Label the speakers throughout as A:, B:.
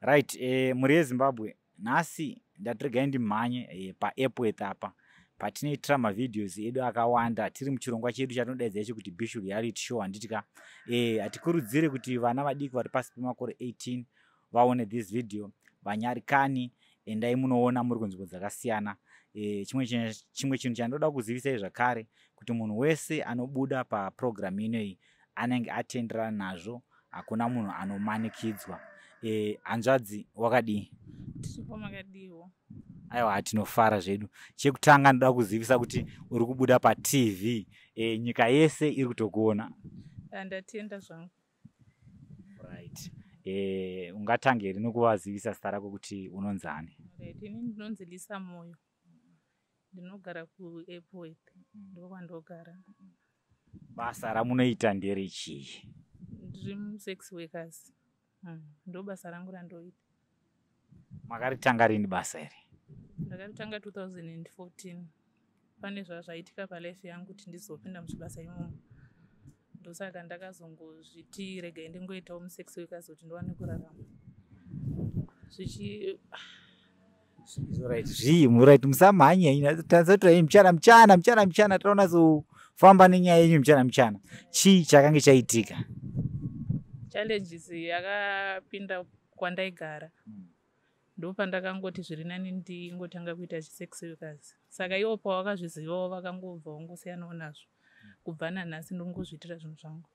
A: Right, muri yeZimbabwe nhasi ndatirega ndimhanye paEpworth apa patinoitira mavideos edu akawanda tiri muchirongwa chedu chatinodaidza ichi kuti Bishu Reality Show handitika. Hatikurudzire kuti vana vadiki vari pasi pemakore 18 vaone this video. Vanyarikani endai munoona muri kunzvimbo dzakasiyana. Chimwe chinhu chandoda kuzivisai zvakare kuti munhu wese anobuda paprogram inoyi anenge atenderana nazvo, hakuna munhu anomanikidzwa. Hanzvadzi wakadii?
B: Tiripo makadiwo.
A: Aiwa, tinofara zvedu. Chekutanga ndoda kuzivisa kuti uri kubuda paTV, nyika yese iri kutokuona.
B: Ndatenda zvangu.
A: Right. Ungatange here nokuvazivisa zita rako kuti unonzani?
B: Right, ini ndinonzi Lisa Moyo. Ndinogara kuEpworth. Ndiko kwandogara.
A: Basa ramunoita nderechii?
B: Ndiri musex workers. Ndo basa rangu randoita.
A: Makaritanga rini basa iri?
B: Ndakaritanga 2014. Pane zvaitika palife yangu kuti ndizopinda muchibasa imomo. Ndosaka ndakazongozviti regai ndingoitawo musex workers kuti ndiwane kurarama.
A: Right, musamhanya tazotora mchana taona zofamba nenyaya yenyu mchana. Chii chakange chaitika?
B: Challenges yakapinda kwandaigara. Ndopandakangoti zviri nani ndingotanga kuita sex workers. Saka ivo pawakazvizivawo vakangobva wangosiyanawo nazvo. Kubva nanhasi ndongozviitira zvinhu zvangu.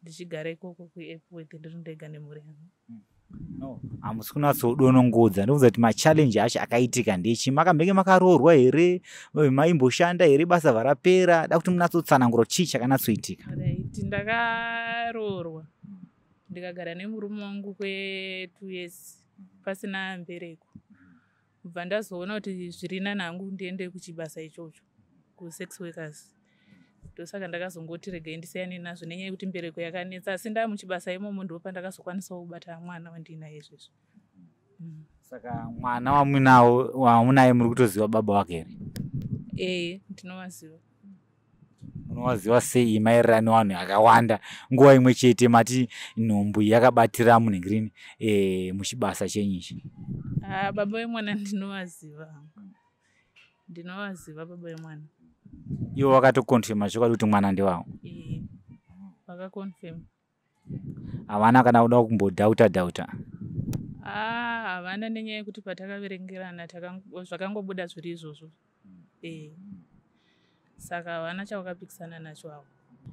B: Ndichigara ikoko kuEpworth ndiri ndega nemhuri yangu.
A: No, hamusi kunyatsodonongodza. Ndobvunza kuti machallenji acho akaitika ndechi? Makambenge makaroorwa here? Maimboshanda here basa varapera? Da kuti munatsotsanangura chii chakanatsoitika?
B: Right, ndakaroorwa. Ndikagara nemurume wangu kwe2 years pasina mbereko. Kubva ndazoona kuti zviri nani hangu ndiende kuchibasa ichocho kusex workers. Ndosaka ndakazongoti regai ndisiyane nazvo nenyaya yekuti mbereko yakanetsa. Asi ndaa muchibasa imomo ndipo ndakazokwanisawo kubata mwana wandinaye izvezvo.
A: Saka mwana wamunaye muri kutoziva baba wake here?
B: Ndinowaziva.
A: Unowaziva sei maererano nevanhu akawanda nguva imwe chete mati nhumbu yakabatira munhu muchibasa chenyichi?
B: Baba vemwana ndinowaziva. Ndinowaziva baba vemwana.
A: Ivo vakatokonfirma chokwadi kuti mwana ndewavo?
B: Vakakonfirma.
A: Havana kana kuda kumbodhauta?
B: Havana, nenyaya yekuti patakaverengerana zvakangobuda zviri izvozvo. Saka havana chavakapikisana nacho avo.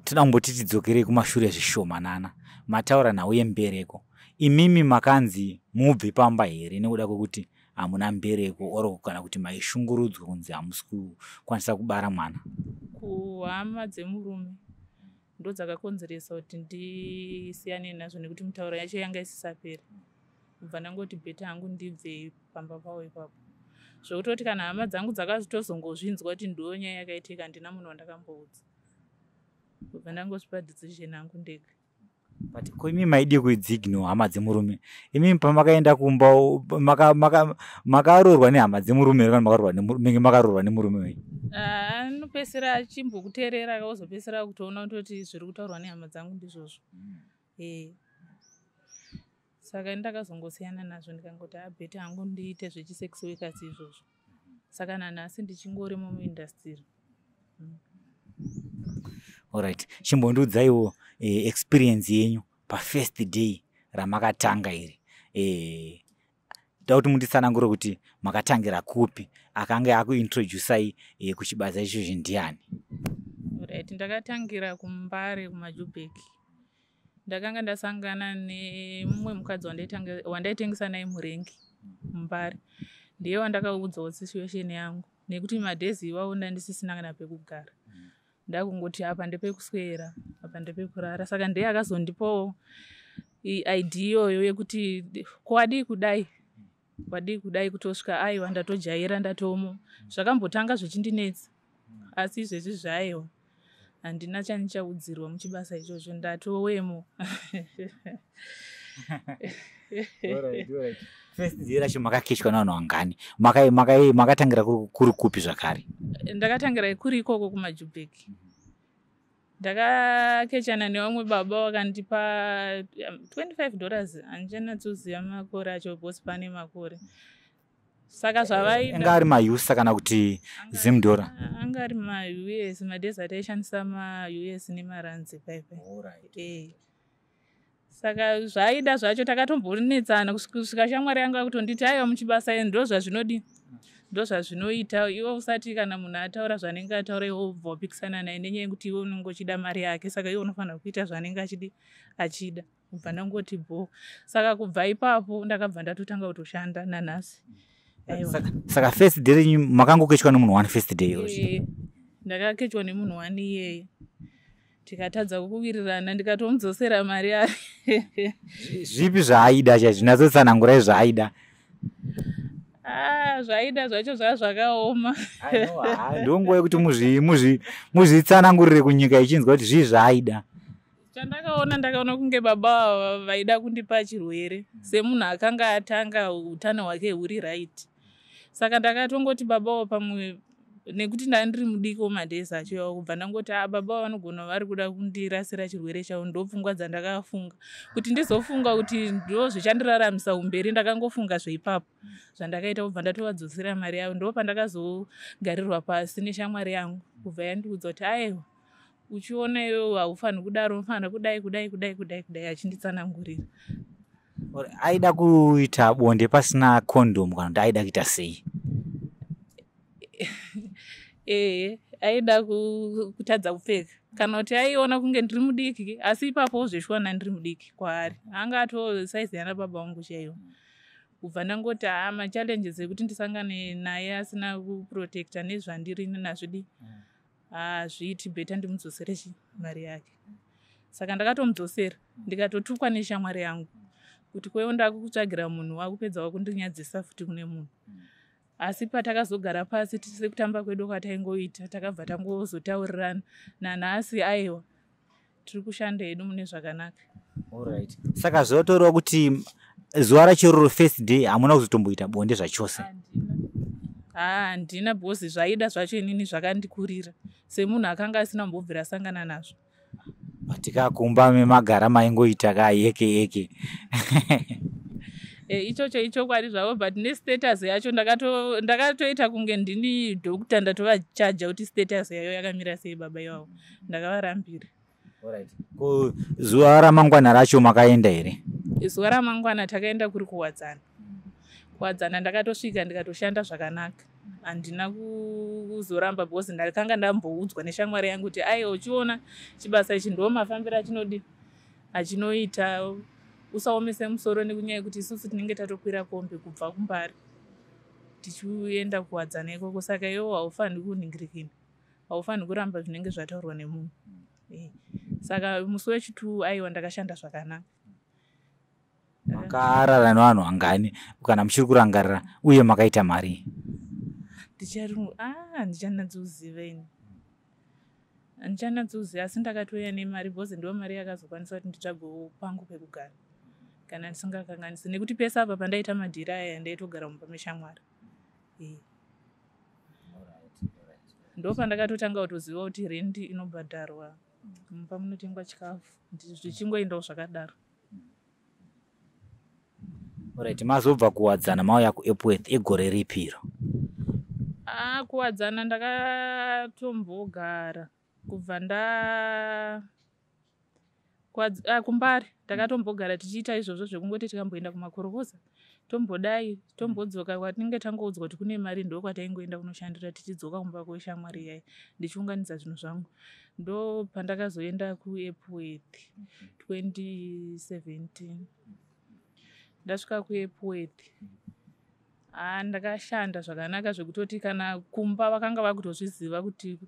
A: Toda kumboti tidzokerei kumashure zvishomanana. Mataura nhau yembereko. Imimi makanzi mubve pamba here nekuda kwekuti hamuna mbereko oro kana kuti maishungurudzwa kunzi hamusi kukwanisa kubara mwana?
B: Kuhama dzemurume ndo dzakakonzeresa kuti ndisiyane nazvo nekuti mitauro yacho yanga isisaperi. Kubva ndangoti bheta hangu ndibve pamba pavo ipapo. Zvokutoti kana hama dzangu dzakazotozongozvinzwa kuti ndiwo nyaya yakaitika handina munhu wandakamboudza. Kubva ndangozvipa decision hangu ndega.
A: But koimi maidi kuidzignora hama dzemurume. Imi pamakaenda kumba makaroorwa nehama dzemurume kana makaroorwa nemurume wenyu?
B: Anopesera achimbokuteerera akazopesera kutoona kuti zviri kutaurwa nehama dzangu ndizvozvo. Saka ndakazongosiyana nazvo ndikangoti bheta hangu ndiite zvechisex workers izvozvo. Saka nanhasi ndichingori muindustry.
A: Alright, chimbondiudzaiwo experience yenyu pafirst day ramakatanga iri. Ndoda kuti munditsanangure kuti makatangira kupi, akanga akuintroducei kuchibasa ichochi ndiani?
B: Right, ndakatangira kuMbare kumaJoburg. Ndakanga ndasangana nemumwe mukadzi wandaitengesa naye murengi muMbare. Ndiye wandakaudzawo situation yangu nekuti madhezi iwawo ndandisisina kana pekugara. Ndakungoti apa ndepekuswera, apa ndepekurara. Saka ndiye akazondipawo idea iyoyo yekuti kwadi kudai kutosvika aiwa ndatojaira ndatomo. Zvakambotanga zvichindinetsa. Asi izvezvi zvaiwa. Handina chanichaudzirwa muchibasa ichocho ndatowemo.
A: Alright. First day racho makakeshwa navanhu vangani? Makatangira kuri kupi zvakare?
B: Ndakatangira kuri ikoko kumaJoburg. ndakakechana nevamwe baba vakandipa $25. Handichanatsoziva makore acho bosi pane makore. Saka zvavaida
A: anga ari maUS kana kuti zimdora?
B: Anga ari maUS, madesert aishandisa maUS nemaranzi paipai. Saka zvaida zvacho takatombonetsana kusvika shamwari yanga kutonditi aiwa muchibasa ndo zvazvinodi ndo zvazvinoita iwe usati kana munhu ataura zvanenge ataura iwe ubva wapikisana naye nenyaya yekuti iwe unenge uchida mari yake, saka iwe unofanira kuita zvanenge achida. Kubva ndangoti bho. Saka kubva ipapo ndakabva ndatotanga kutoshanda nanhasi.
A: Saka first day makangokechwa nemunhu one first day?
B: Ndakakechwa nemunhu one iyeye. Tikatadza kuwirirana ndikatomudzosera mari yake.
A: Zvipi zvaaida chaizvo? Zvinazotsanangurai zvaaida.
B: Zvaida zvacho zvakaoma.
A: Ndonguva yekuti muzvitsanangurire kunyika ichinzwa kuti zvii zvaaida.
B: Ndakaona kunge baba vaida kundipa chirwere semunhu akanga atanga utano hwake huri right. Saka ndakatongoti babawo pamwe nekuti ndandiri mudiki womadhezi acho kubva ndangoti baba vanogona vari kuda kundirasira chirwere chavo. Ndopfungwa dzandakafunga kuti ndizofunga kuti ndo zvichandiraramisa umberi. Ndakangofunga zveipapo zvandakaita kubva ndatovadzosera mari yavo. Ndo pandakazogarirwa pasi neshamwari yangu kubva yandiudza kuti aiwa uchiona iwe haufaniri kudaro, unofanira kudai achinditsanangurira.
A: Aida kuita bonde pasina condom kana kuti aida kuita sei?
B: Aida kutadza kupfeka kana kuti aiona kunge ndiri mudiki, asi ipapo zveshwana ndiri mudiki kwaari. Anga ato saizi yana baba vangu chaiwo. Kubva ndangoti machallenges ekuti ndisangane naye asina kuprotecta nezvandiri nazvidi zviiti bheta ndimudzosere mari yake. Saka ndakatomudzosera ndikatotukwa neshamwari yangu kuti kwewo ndakutsvagira munhu wakupedza wakundinyadzisa futi kune munhu. Asi patakazogara pasi tise kutamba kwedu kwataingoita takabva tangozotaurirana nanhasi aiwa tiri kushanda hedu mune zvakanaka.
A: Alright. Saka zvotorwa kuti zuva rachiroro first day hamuna kuzotomboita bonde zvachose?
B: Handina bhozi zvaida zvacho inini zvakandikurira semunhu akanga asina kumbobvira sangana nazvo.
A: Patikakumba memagara maingoita yeke.
B: Ichocho ichokwadi zvavo, but nestatus yacho ndakatoita kunge ndini dhokta ndatovachaja kuti status yayo yakamira sei baba ivavo. Ndakavarambira.
A: Zuva ramangwana racho makaenda here?
B: Zuva ramangwana takaenda kuri kuwadzana ndakatosvika ndikatoshanda zvakanaka. Handina kuzoramba bhosi ndakanga ndamboudzwa neshamwari yangu kuti aiwa uchiona chibasa ichi ndo mafambiro achinodi achinoita. Usaomese musoro nekunyaya yekuti isusu tinenge tatokwira kombe kubva kuMbare tichienda kuwadzana ikoko. Saka iwo haufaniri kuningirikina, haufaniri kuramba zvinenge zvataurwa nemunhu. Saka musi wechitu aiwa ndakashanda zvakanaka.
A: Makarara nevanhu vangani kana muchiri kurangarira uye makaita mari?
B: Handichanatsoziva ini. Handichanatsoziva asi ndakatouya nemari bhozi ndo mari yakazokwanisa kuti nditsvagewo pangu pekugara kana ndisingakanganisi nekuti pese apa pandaita madhira aya ndaitogara mumba meshamwari. Ndo pandakatotanga kutoziva kuti rendi inobhadharwa, mumba munotengwa chikafu, zvichingoendawo zvakadaro.
A: Alright, mazobva kuwadzana mauya kuEpworth egore ripiro?
B: Kuwadzana ndakatombogara kubva kuMbare ndakatombogara tichiita izvozvo zvekungoti tikamboenda kumakorokoza tombodai tombodzoka kwatinenge tangoudzwa kuti kune mari ndo kwataingoenda kunoshandira tichidzoka kumba kweshamwari yayi ndichiunganidza zvinhu zvangu. Ndo pandakazoenda kuEpworth 2017. Ndasvika kuEpworth ndakashanda zvakanaka zvekutoti kana kumba vakanga vakutozviziva kuti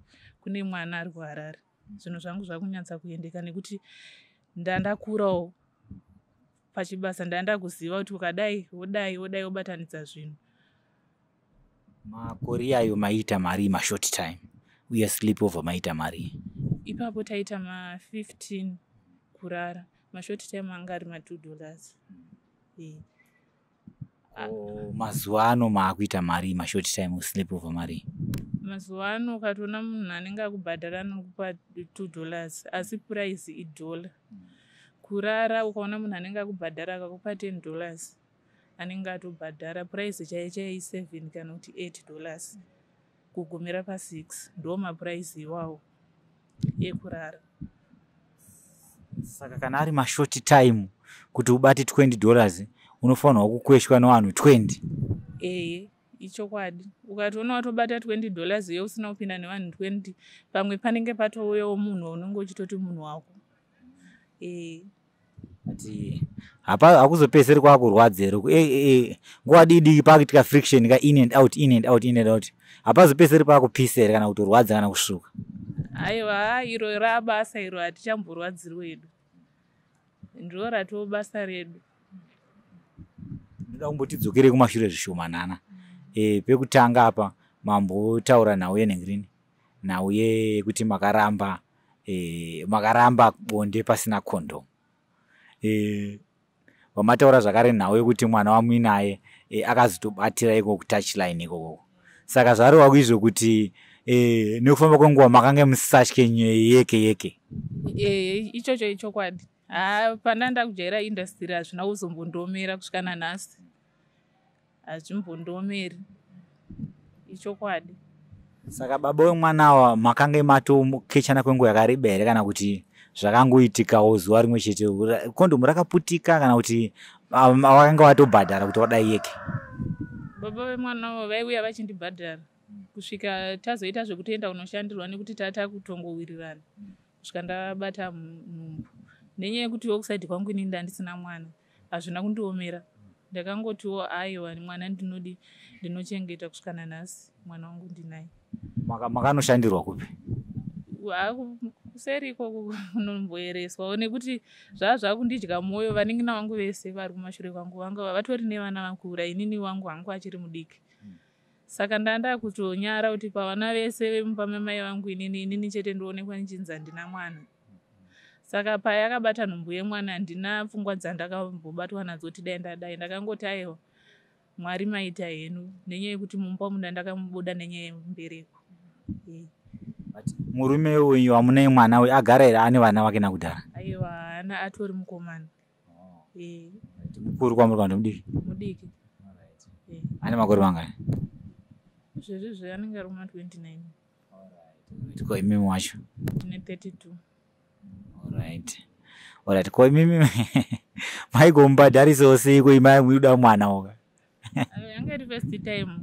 B: kune mwana ari kuHarare. Zvinhu zvangu zvakunyatsa kuendeka nekuti ndandakurawo pachibasa, ndandakuziva kuti ukadai wodai wobatanidza zvinhu.
A: Makore ayo maita mari mashort time uye sleep over maita mari?
B: Ipapo taita ma15 kurara, mashort time anga ari $2.
A: Mazuva ano maakuita mari mashort time sleep over mari?
B: mazuva ano ukatoona munhu anenge akubhadhara anokupa $2 asi puraizi $1. Kurara ukaona munhu anenge akubhadhara akakupa $10 anenge atobhadhara puraizi chaiyo i7 kana kuti $8 kugumira pa6 ndo mapuraizi iwawo ekurara.
A: Saka kana ari mashort time kuti ubate $20 unofanirwa kukweshwa nevanhu 20.
B: Ichokwadi. Ukatoona watobata $20 iye usina kupinda nevanhu 20 pamwe panenge patouyawo munhu unenge uchitoti munhu wako.
A: Ati hapa hakuzopedzeri kwakurwadza here nguva diki pakuitika friction ka in and out hapazopedzeri pakupisa here kana kutorwadza kana kusvuka.
B: Aiwa iro rabasa iro hatichamborwadzirwi hedu ndo ratoo basa redu.
A: Ndoda kumbotidzokerei kumashure zvishomanana. Pekutanga apa mambotaura nhau yenhengrini nhau yekuti makaramba bonde pasina condom. Vamataura zvakare nhau yekuti mwana wamuinaye akazotobatira iko kutouchline ikoko. Saka zvarova kuizvo kuti nekufamba kwenguva makanga musatye yeke.
B: Ichocho ichokwadi. Pandanda kujaira industry hazvina kuzombondomera kusvika nanhasi. Hazvimbondomeri. Ichokwadi.
A: Saka baba wemwana makanga matokechana kwenguva yakareba here kana kuti zvakangoitikawo zuva rimwe chete kondomu rakaputika kana kuti wakanga watobhadhara kuti wadai yeke?
B: Baba vemwana vaiuya vachindibhadhara kusvika tazoita zvekutoenda kunoshandirwa nekuti tatakutongowirirana kusvika ndabata nhumbu. Nenyaya yekuti wokusaidhi kwangu inini ndandisina mwana hazvina kundiomera. Ndakangotiwo aiwa mwana ndinochengeta kusvika nanhasi mwana wangu ndinaye.
A: Makanoshandirwa kupi?
B: Kuseri ikoko kunomboereswawo nekuti zvakundidya mwoyo. Vaningina vangu vese vari kumashure kwangu vanga vatori nevana vakura inini wangu hangu achiri mudiki. Saka ndanda kutonyara kuti pavana vese vemumba mamai vangu inini chete ndoonekwa nichinzi handina mwana. Saka payakabata nhumbu yemwana handina pfungwa dzandakambobatwa nadzo kuti dai ndadai. Ndakangoti aiwa Mwari maita henu nenyaya yekuti mumba munda ndakamubuda nenyaya yemumbereko.
A: Murume uyu wamunei mwana uyu agara here ane vana vake nakudhara?
B: Aiwa ana atori mukomana.
A: Mukuru kwamuri kana mudiki?
B: Mudiki.
A: Ane makore mangani?
B: Zvezvi anenge ari kuma29.
A: Ko imimi wacho?
B: Ndine 32.
A: Alright. Ko imimi maigombadharisawo seiko imai muida mwana waka?
B: Yanga iri first time.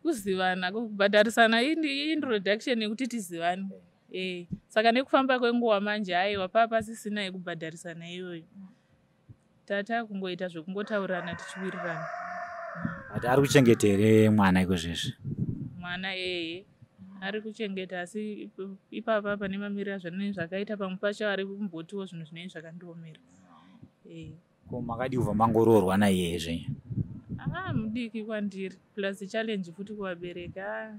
B: Kuzivana kubhadharisana introduction yekuti tizivane. Saka nekufamba kwenguva manje aiwa pasisina yekubhadharisana iyoyo. Tata kungoita zvekungotaurirana tichiwirirana.
A: Ati ari kuchengeta here mwana iko zvizvi?
B: Mwana ari kuchengeta asi ipapa pane mamiriro zvinenge zvakaita pamwe pacho ari kumbotiwo zvinhu zvinenge zvakandiomera.
A: Ko makadi kubva mangoroorwa naiye zvenyu?
B: Mudiki kwandiri plus challenge futi kuvabereka.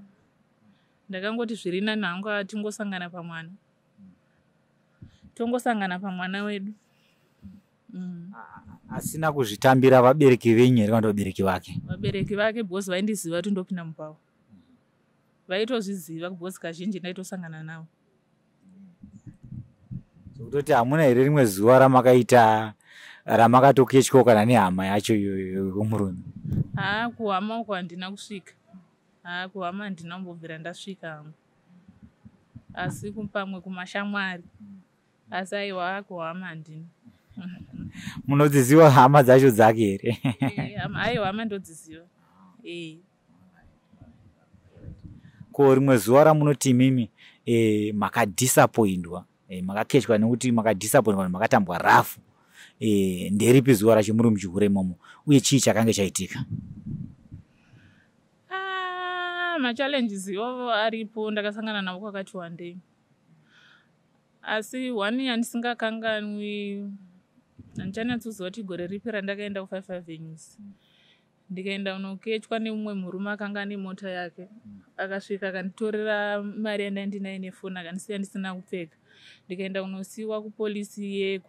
B: Ndakangoti zviri nani hangu tingosangana pamwana wedu.
A: Asina kuzvitambira vabereki venyu here kana vabereki vake?
B: Vabereki vake bhosi vaindiziva kuti ndopinda mupavo. Vaitozviziva kubhosi kazhinji ndaitosangana navo.
A: Kutoti hamuna here rimwe zuva ramakaita ramakatoketyawo kana nehama yacho iyoyo kumurume?
B: Kuhama uko handina kusvika. Kuhama handina kumbobvira ndasvika hangu. Asi pamwe kumashamwari. Asi aiwa kuhama handina.
A: Munodziziva hama dzacho dzake here?
B: Aiwa hama ndodziziva.
A: Ko rimwe zuva ramunoti imimi makadhisapoindwa makaketwa nekuti makadhisapoindwa makatambwa rafu nderipi zuva racho muri muchikure imomo uye chii chakange chaitika?
B: Machallenges iwawo aripo ndakasangana nawo kwakati wandei. Asi one yandisingakanganwi handichanatsoziva kuti gore ripi randakaenda ku5 Avenues. Ndikaenda unoketwa nemumwe murume akanga ane mota yake. Akasvika akanditorera mari yandaindinayo nefoni akandisiya ndisina kupfeka. Ndikaenda unosiiwa kupolisi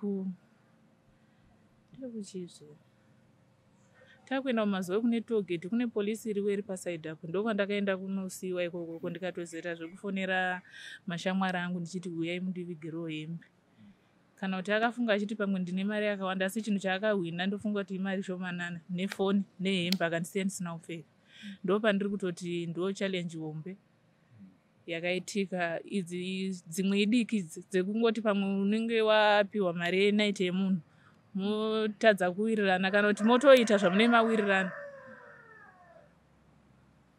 B: takuenda mumazuva kune togeti kune polisi iriwe iri pasaidhi apo ndokwandakaenda kunosiyiwa ikoko ndikatozoita zvekufonera mashamwari angu ndichiti uyai mundivigirewo hembe kana kuti akafunga achiti pamwe ndine mari yakawanda asi chinhu chaakahwina ndofunga kuti imari shomanana nefoni nehembe akandisiya ndisina kupfeka ndo pandiri kutoti ndo challenge hombe yakaitika idzi dzimwe idiki dzekungoti pamwe unenge wapiwa mari yenaiti yemunhu motadza kuwirirana kana kuti motoita zvamune mawirirana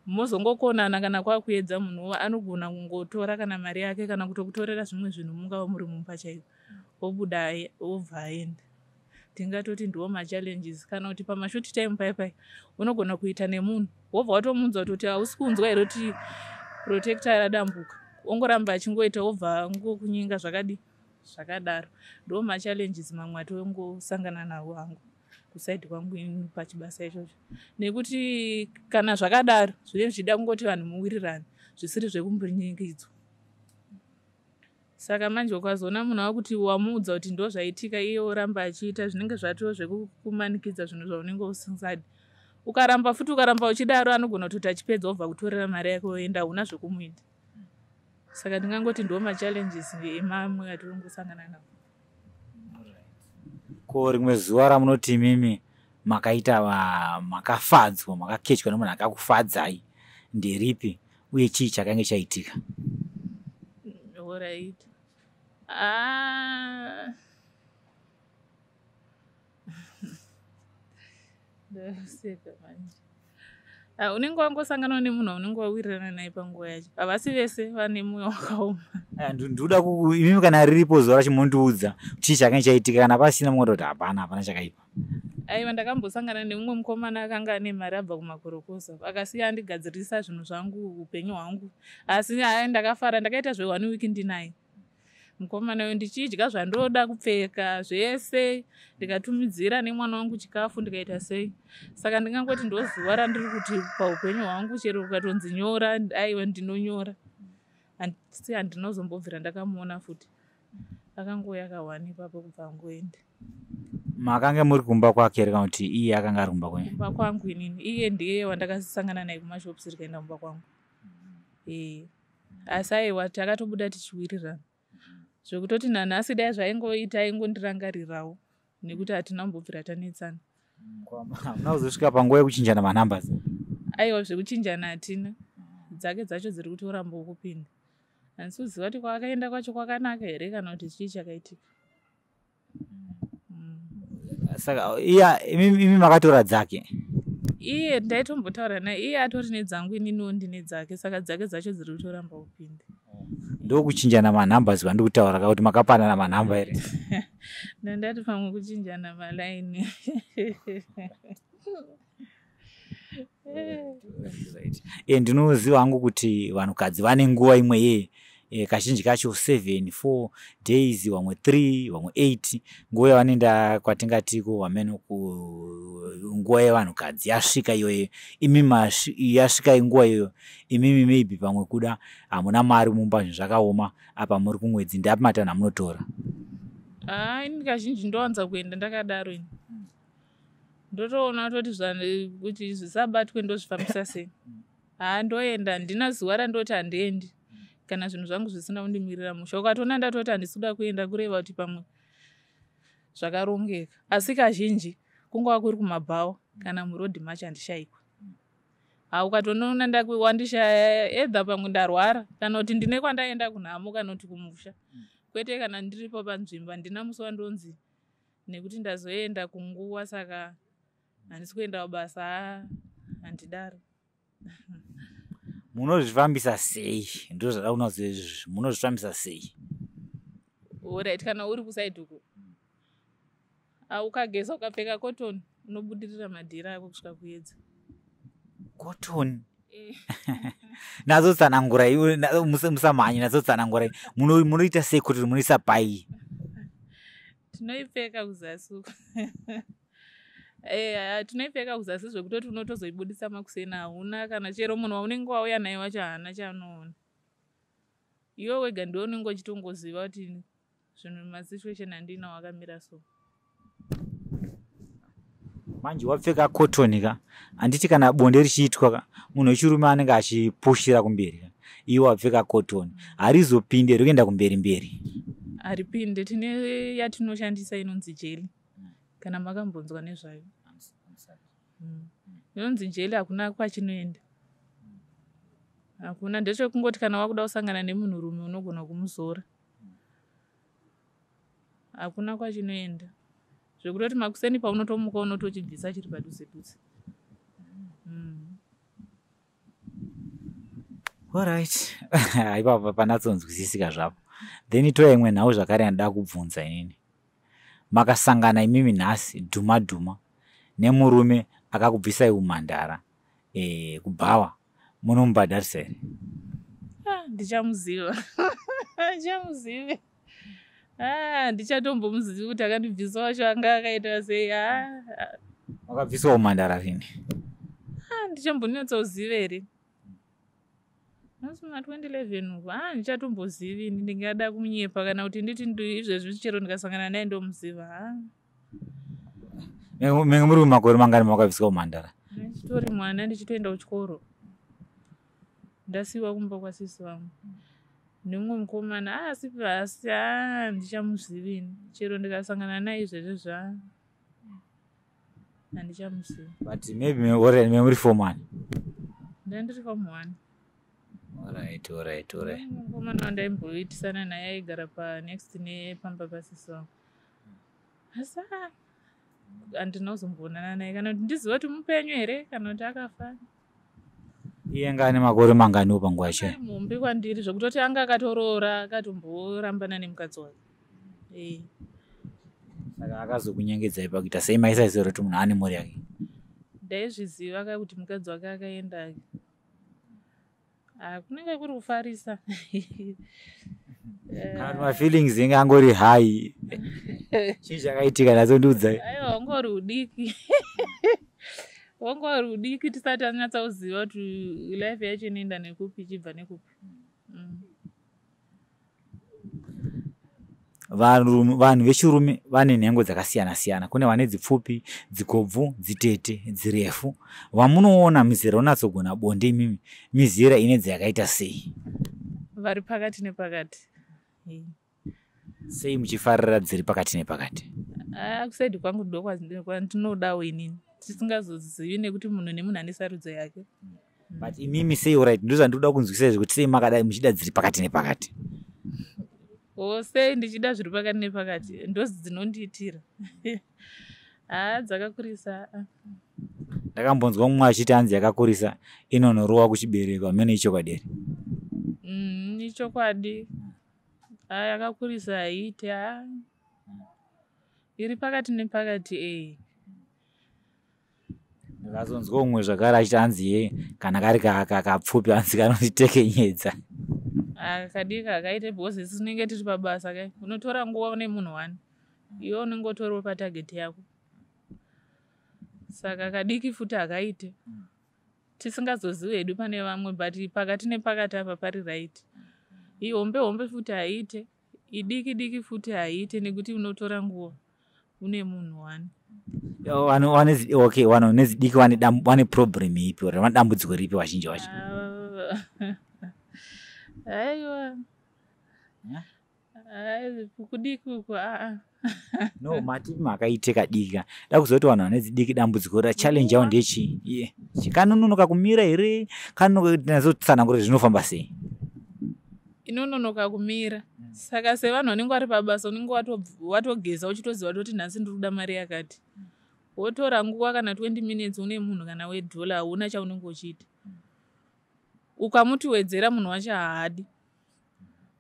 B: mozongokonana kana kwakuedza munhu anogona kungotora kana mari yake kana kutokutorera zvimwe zvinhu mungava muri mumba chaivo obuda obva aenda tingatoti ndiwo machallenges kana kuti pamashuti time paipai unogona kuita nemunhu wobva watomunzwa kutoti hausi kunzwa here kuti protector radambuka ongoramba achingoita obva ngokunyinga zvakadaro ndo machallenges mamwe atongosangana nawo hangu kusaidi kwangu pachibasa ichocho nekuti kana zvakadaro zvine zvida kungoti vanhu muwirirane zvisiri zvekumbonyengidzwa saka manje ukazoona munhu wakuti wamuudza kuti ndo zvaitika iye oramba achiita zvinenge zvatoo zvekukumanikidza zvinhu zvaunenge usingadi ukaramba uchidaro anogona kutoti achipedza obva kutorera mari yake oenda una zvekumuita saka ndingangoti ndo machallenges emamwe atirongosangana nawo
A: ko rimwe zuva ramunoti imimi makaita makafadzwa makaketywa nemunhu akakufadzai nderipi uye chii chakange chaitika?
B: Alright. Ndaseka manje. Unenge wangosangana nemunhu unenge wawirirana naye panguva yacho havasi vese vane mwoyo wakaoma
A: ndoda imimi kana riripo zuva rachimondiudza chii chakange chaitika kana pasina mwoto kuti hapana chakaipa.
B: Aiwa ndakambosangana nemumwe mukomana akanga ane mari abva kumakorokosa akasiya andigadzirisa zvinhu zvangu upenyu hwangu asi ndakafara ndakaita zve1 week ndinaye mukomana uyu ndichidya zvandoda kupfeka zvese ndikatumidzira nemwana wangu chikafu ndikaita sei saka ndingangoti ndozuva randiri kuti paupenyu hwangu chero ukatonzi nyora aiwa ndinonyora asi handinozombobvira ndakamuona futi akangouya akawani ipapo kubva angoenda.
A: Makange muri kumba kwake here kana kuti iye akanga ari kumba kwenyu?
B: Kumba kwangu inini iye ndiye wandakasangana naye kumashopusi rikaenda kumba kwangu asi aiwa takatobuda tichiwirirana zvekutoti nanhasi dai zvaingoita aingondirangarirawo nekuti hatina kumbobvira tanetsana.
A: Hamuna kuzosvika panguva yekuchinjana manambers?
B: Aiwa zvekuchinjana hatina dzake dzacho dziri kutoramba kupinda handisi kuziva kuti kwakaenda kwacho kwakanaka here kana kuti chii chakaitika.
A: Saka imi makatora dzake?
B: Iye ndaitombotaura naye iye atori nedzangu ininiwo ndine dzake saka dzake dzacho dziri kutoramba kupinda.
A: Ndokuchinjana manambers kwandi kutaura kuti makapanana manhamba here?
B: Ndandati pamwe kuchinjana malaini.
A: Ndinoziva hangu kuti vanhukadzi vane nguva imwe kazhinji kacho 7-4 days vamwe 3 vamwe 8 nguva yavanoenda kwatingatiko nguva yevanhukadzi yasvika iyoyo imimi yasvika nguva iyoyo imimi maybe pamwe kuda hamuna mari mumba zvinhu zvakaoma apa muri kumwedzi ndapi matanhu amunotora?
B: Ini kazhinji ndowanza kuenda ndakadaro ini ndotoona kuti zvisabatwe ndozvifambisa sei ndoenda ndina zuva randoti handiendi kana zvinhu zvangu zvisina kundimirira musha ukatoona ndatoti handisi kuda kuenda kureva kuti pamwe zvakarongeka asi kazhinji kungava kuri kumabhawa kana murodhi macho handishayikwa ukatonoona wandishaya edha pamwe ndarwara kana kuti ndine kwandaenda kunhamo kana kuti kumusha kwete kana ndiripo panzvimbo handina musi wandonzi nekuti ndazoenda kunguva saka handisi kuenda kubasa handidaro.
A: Munozvifambisa sei? Ndo zvada kunazo izvi munozvifambisa sei?
B: Alright, kana uri kusaidi uko ukageza ukapfeka cotton unobudirira madhira ako kusvika kuedza.
A: Cotton? Nazotsanangura iwe musamhanye nazotsanangura munoita sei kuti munoisa pai?
B: Tinoipfeka kuzasi uko. Tinoipfeka kuzasi zvekutoti unotozoibudisa makuseni hauna kana chero munhu waunenge wauya naye wacho haana chaanoona. Iwe wega ndiwe unenge uchitongoziva kuti zvinhu masituation handinawo akamira so.
A: manje wapfeka cotton ka anditi kana bonde richiitwa ka munhu wechirume anenge achipushira kumberi ka iwe wapfeka cotton harizopinde rikuenda kumberi
B: haripinde. Tine yatinoshandisa inonzi jeli kana makambonzwa nezvayo. Inonzi jeli hakuna kwachinoenda, hakuna. Ndechekungoti kana wakuda kusangana nemunhurume unogona kumuzora, hakuna kwachinoenda. Zvekutoti makuseni paunotomuka unotochibvisa chiri padhuze.
A: Alright. Ipapa panatsonzwisisika zvapo. Then toya imwe nhau zvakare yandida kubvunza inini. Makasangana imimi nhasi dhuma nemurume akakubvisai umhandara kubhawa, munomubhadharisa here?
B: Ndichamuziva. Ndichamuzive. Ndichatombomuzivi kuti akandibvisa wacho anga akaita sei.
A: Wakabviswa umhandara rini?
B: Ndichambonyatsoziva here. Masi 2011 uko ndichatombozivi. Ndingada kumunyepa kana kuti nditi izvezvi chero ndikasangana naye ndomuziva.
A: Muri makore mangani makabviswa umhandara?
B: Ndichitori mwana ndichitoenda kuchikoro. Ndasiwa kumba kwasisi vangu. Nemumwe mukomana asi ndichamuzivi. Chero ndikasangana naye izvezvi handichamuzivi.
A: But maybe muri form 1?
B: Ndandiri form 1.
A: Alright.
B: Mukomana wandaimboitisana naye aigara panext nepamba pasisi vangu. Asi handinozomboonana naye kana kuti ndiziva kuti mupenyu here kana kuti akafa.
A: Iye ngane makore mangani panguva yacho?
B: Mumbi kwandiri zvekutoti anga akatoroora akatomborambana nemukadzi wake.
A: Saka akazokunyengedzai pakuita sei maisaiziva kuti munhu ane mhuri yake?
B: Ndaizviziva kuti mukadzi wake akaenda. Kunenge kuri kufarisa.
A: Kana mafeelings inge angori high. Chii chakaitika nazondiudzai?
B: Aiwa, wangori udiki. Wangori udiki tisati tanyatsoziva kuti life yacho inoenda nekupi ichibva nekupi.
A: Vanhu vechirume vane nhengo dzakasiyana-siyana. Kune vane dzipfupi, dzikobvu, dzitete, dzirefu. Vamunoona mizera unatsogona bonde imimi, mizera ine dzakaita sei?
B: Vari pakati nepakati.
A: Sei muchifarira dziri pakati nepakati?
B: Kusaidi kwangu ndo kwandinodawo inini. Tisingazozivi nekuti munhu nemunhu ane sarudzo yake.
A: But imimi sei alright, ndozvandinoda kunzwisisa kuti sei makadai muchida dziri pakati nepakati?
B: Sei ndichida zviri pakati nepakati ndozi dzinondiitira. Dzakakurisa.
A: Ndakambonzwa mumwe achiti hanzi yakakurisa inonorowa kuchibereko. Amene ichokwadi here?
B: Ichokwadi. Yakakurisa haiti. Iri pakati nepakati.
A: Ndakazonzwa umwe zvakare achiti hanzi kana kari kakapfupi hanzi kanotiteke nyedza.
B: Kadiki kakaite bhozi tinenge tiri pabasa kai. Unotora nguva nemunhu wani. Iwe unongotoriwo patageti yako. Saka kadiki futi akaite. Tisingazozivi hedu pane vamwe but pakati nepakati apa pari right. Ihombe futi haite. Idiki futi haite nekuti unotora nguva une munhu wani. Vanhu nezidiki vane problem ipi ora vane dambudziko ripi vazhinji vacho? Aiwa. Kudiki uko
A: No, mati makaite kadika. Da kuzoti vanhu vane dzidiki dambudziko ra challenge yavo ndechii? Chikanonoka kumira here? Kanazotsanangura zvinofamba sei?
B: Inononoka kumira. Saka sevanhu vanenge vari pabasa unenge watogeza uchitoziva kuti nhasi ndiri kuda mari yakati. Wotora nguva kana 20 minutes une munhu kana $1 hauna chaunenge uchiita. Ukamuti wedzera munhu wacho haadi.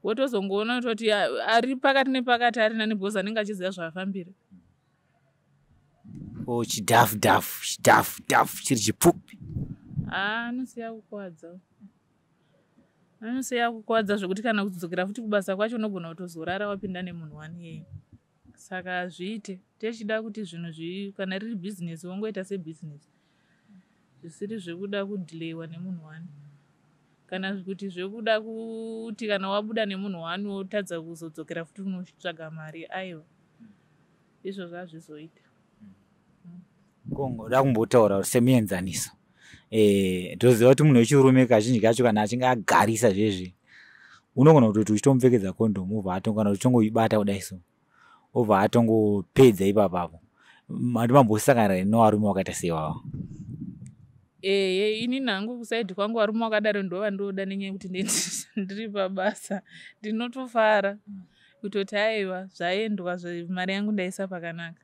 B: Wotozongoona kuti ari pakati nepakati arina nebhozi anenge achiziva zvafambira. Chidhafu chiri chipfupi. Anosiya kukuwadza. Anosiya kukuwadza zvokuti kana kudzokera futi kubasa kwacho unogona kutozorara wapinda nemunhu wani. Saka zviite. Techida kuti zvinhu kana riri business wongoita sebusiness. Zvisiri zvekuda kudhileyiwa nemunhu wani. Kana kuti zvekuda kuti kana wabuda nemunhu wani wotadza kuzodzokera futi unotsvaga mari. Aiwa. Izvo zvazvizoita.
A: Kongoda kumbotaura semienzaniso. Ndoziva kuti munhu wechirume kazhinji kacho kana achinge agarisa zvezvi unogona kutoti uchitomupfekedza kondomu obva atongana uchingoibata kudai so obva atongopedza ipapapo. Mandimambosangana nevarume wakaita seiwawo.
B: Ini nangu kusaidi kwangu varume wakadaro ndova ndoda nenyaya yekuti ndiri pabasa ndinotofara kutoti aiwa zvaendwa mari yangu ndaisa pakanaka.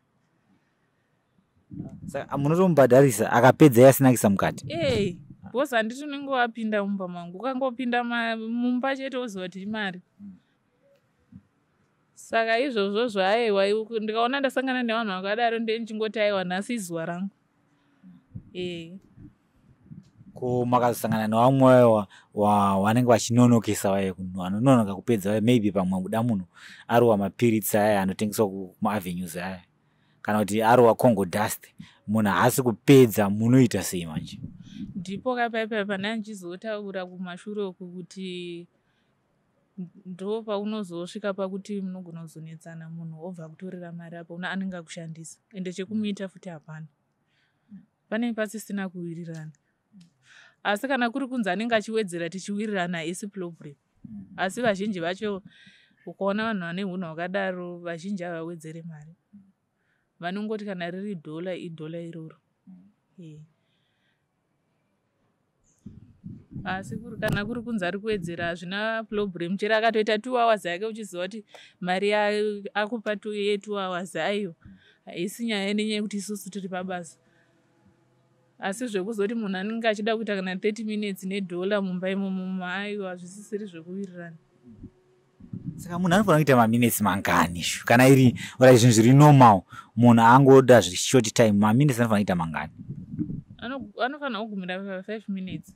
A: Saka munotomubhadharisa akapedza asina kuisa mukati.
B: Bhosi handiti unenge wapinda mumba mangu ukangopinda mumba chete woziva kuti imari. Saka izvozvo zvaaiwa ndikaona ndasangana nevanhu vakadaro ndechingoti aiwa nhasi izuva rangu.
A: Ko makazosangana nevamwe wanenge vachinonokesa vaye vanononoka kupedza vaye maybe pamwe muda munhu ari wamapiritsi aya anotengeswa kumaavenues aya kana kuti ari wacongo dust munhu haasi kupedza munoita sei manje?
B: Ndipo kapaipai pane ndichizotaura kumashure uku kuti ndo paunozosvika pakuti munogona kuzonetsana munhu obva kutorera mari apo anenge akushandisa ende chekumuita futi hapana, pane pasisina kuwirirana. Asi kana kuri kunzi anenge achiwedzera tichiwirirana isi problem. Asi vazhinji vacho ukaona vanhu vane hunhu hwakadaro vazhinji havawedzere mari, vanongoti kana riri dhola idhola iroro. Asi kana kuri kunzi ari kuwedzera hazvina problem, chero akatoita 2 hours yake uchiziva kuti mari akupa 2 hours ayo haisi nyaya nenyaya yekuti isusu tiri pabasa. Asi zvekuzoti munhu anenge achida kuita kana 30 minutes nedhola mumba imomo aiwa hazvisisiri zvekuwirirana.
A: Saka munhu anofanira kuita maminutes mangani kana iri zvinhu zviri normal munhu angoda short time maminutes anofanira kuita mangani?
B: Anofanira kugumira pa 5 minutes.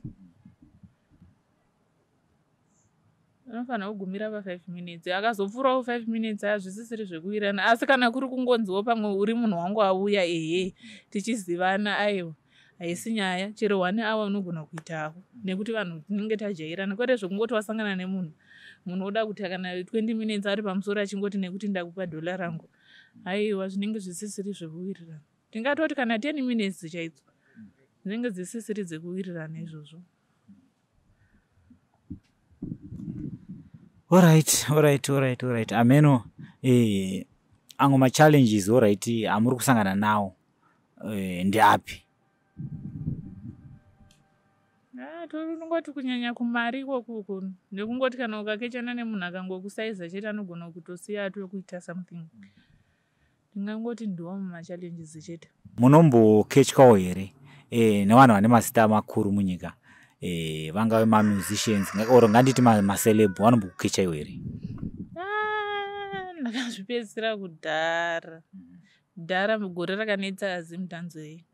B: Anofanira kugumira pa 5 minutes. Akazopfuurawo 5 minutes hazvisisiri zvekuwirirana. Asi kana kuri kungonziwo pamwe uri munhu wangu auya tichizivana aiwa haisi nyaya, chero 1 hour unogona kuitawo nekuti vanhu tinenge tajairana, kwete zvekungoti wasangana nemunhu oda kuti kana 20 minutes ari pamusoro achingoti nekuti ndakupa dhola rangu aiwa zvinenge zvisisiri zvekuwirirana. Tingatoti kana 10 minutes chaidzo zvinenge zvisisiri dzekuwirirana izvozvo.
A: Alright. Ameno amwe machallenges alright amuri kusangana nawo ndeapi?
B: Tinongoti kunyanya kumari ikokuko nekungoti kana ukakechana nemunhu akangokusaiza chete anogona kutosiya atokuita something. Ndingangoti ndiwo machallenges chete.
A: Munomboketyawo here nevanhu vane mazita makuru munyika, vangave mamusicians or nganditi maceleb vanombokukechaiwo here?
B: Ndakazvipedzisira kudhara gore rakanetsa azimudhanzoi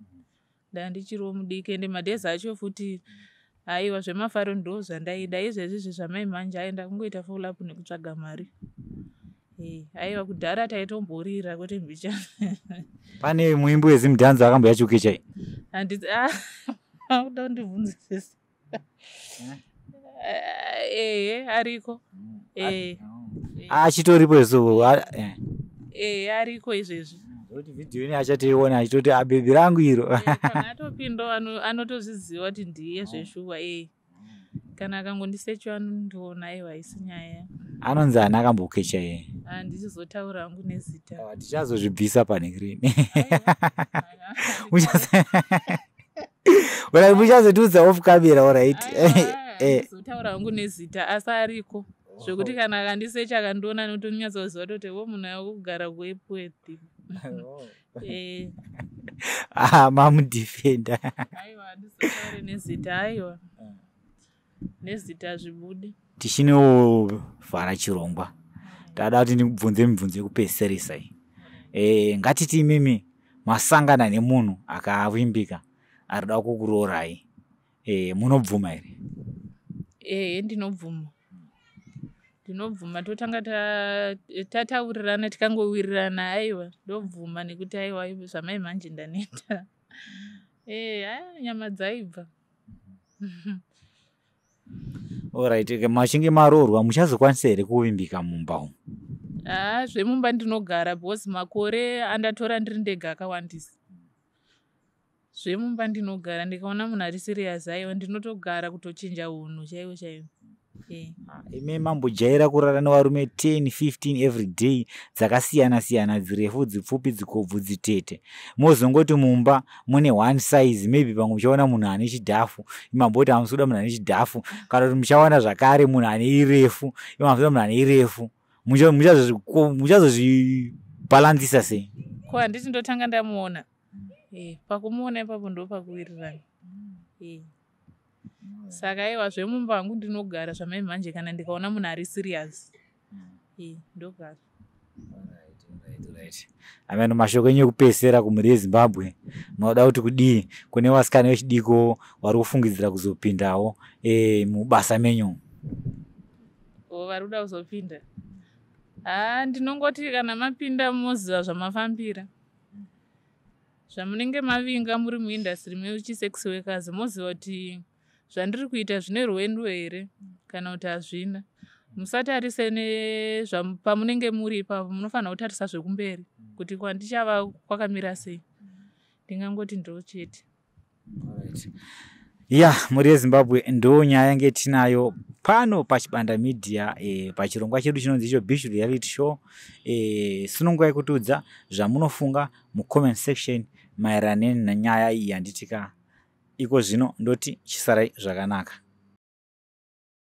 B: ndandichiriwo mudiki ende madhezi acho futi aiwa zvemafaro ndo zvandaida. Izvezvi zvamai manje aenda kungoita follow up nekutsvaga mari. Aiwa kudhara taitomborira kuti mbicha.
A: Pane muimbi wezimudhanzo akamboya chukechai?
B: Handiti uda ndibvunzisisa. Ariko.
A: Achitoripo so
B: ariko izvezvi.
A: Kuti video ini achationa achitoti abebi rangu iro.
B: Kana atopinda anotozviziva kuti ndiye zveshuwa kana akangondisecha anondiona aiwa haisi nyaya.
A: Anonzi ana akambokecha
B: handichizotaura hangu nezita.
A: Tichazozvibvisa panegirini. Muchazotudza off camera alright.
B: Ndizotaura hangu nezita asi ariko zvokuti kana akandisecha akandiona anotonyatsoziva kuti munhu akugara kuepueti.
A: Mamudifenda.
B: Aiwa ndizotaure nezita aiwa. Nezita zvibudi.
A: Tichinovhara chirongwa. Tada kuti ndikubvunze mibvunzo yekupedzisirisa iyi. Ngatiti imimi masangana nemunhu akavimbika arida kukurorai. Munobvuma here? Ndinobvuma. Totanga tataurirana tikangowirirana aiwa ndobvuma nekuti aiwa zvamai manje ndaneta. Nyama dzaibva. Alright, machinge marorwa muchazokwanisa here kuvimbika mumba umu?
B: Zvemumba ndinogara bhosi makore andatora ndiri ndega akawandisa. zvemumba ndinogara ndikaona munhu ari serious aiwa ndinotogara kutochinja unhu chaiwo chaiwo.
A: Ime mambojaira kurara nevarume 10 15 every day dzakasiyana siyana, dzirefu dzipfupi dzikobvu dzitete, mozongoti mumba mune one size, maybe pamwe muchaona munhu ane chidhafu imamboti hamusuda munhu ane chidhafu, kana kuti muchawana zvakare munhu ane irefu imamusuda munhu ane irefu, muchazozvibhalansisa sei?
B: Ko handiti ndotanga ndamuona pakumuona ipapo ndo pakuwirirana. Saka aiwa zvemumba wangu ndinogara zvamai manje kana ndikaona munhu ari serious ndogara.
A: Ameno mashoko enyu ekupesera kumhuri yeZimbabwe munoda kuti kudii kune vasikana vechidiko vari kufungidzira kuzopindawo mubasa menyu?
B: Vari kuda kuzopinda? Ndinongoti kana mapinda moziva zvamafambira, zvamunenge mavinga muri muindastry mechisex workers moziva kuti zvandiri kuita zvine rwendo here kana kuti hazvina. Musatarise pamunenge muri ipapo, munofanira kutarisa zvekumberi kuti kwandichava kwakamira sei. Ndingangoti ndo chete.
A: Muri yeZimbabwe ndo nyaya yange tinayo pano paChibanda Media pachirongwa chedu chinonzi icho Bishu Reality Show. Sunungukai kutiudza zvamunofunga mucomment section maererano nenyaya iyi yanditika. Iko zvino ndoti chisarai zvakanaka.